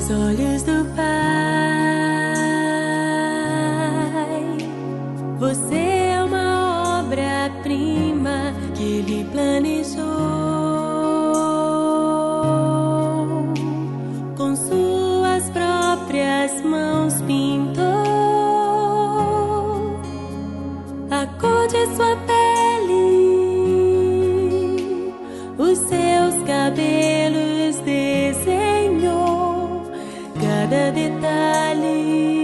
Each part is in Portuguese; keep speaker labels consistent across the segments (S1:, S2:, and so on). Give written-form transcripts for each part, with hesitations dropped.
S1: aos olhos do Pai. Você é uma obra-prima que Ele planejou. Com suas próprias mãos pintou a cor de sua pele, os seus cabelos desenhou, cada detalhe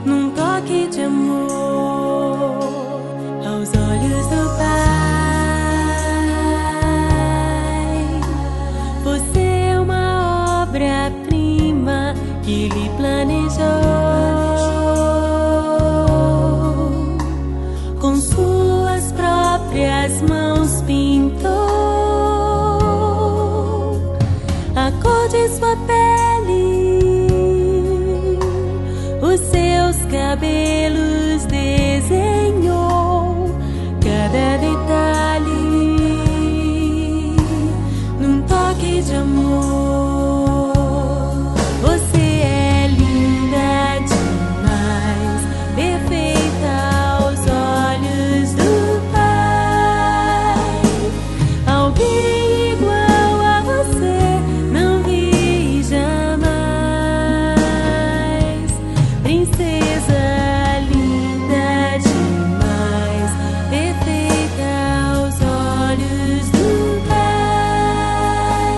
S1: num toque de amor aos olhos do Pai. Você é uma obra-prima que Ele planejou. Com suas próprias mãos pintou a cor de sua pele, os seus cabelos desenhou, cada detalhe num toque de amor. Você é linda demais, perfeita aos olhos do Pai. Alguém igual a você não vi jamais. Princesa linda demais, perfeita aos olhos do Pai.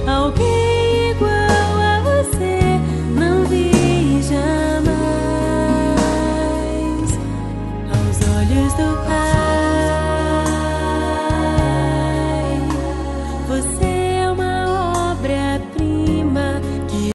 S1: Alguém igual a você não vi jamais aos olhos do Pai.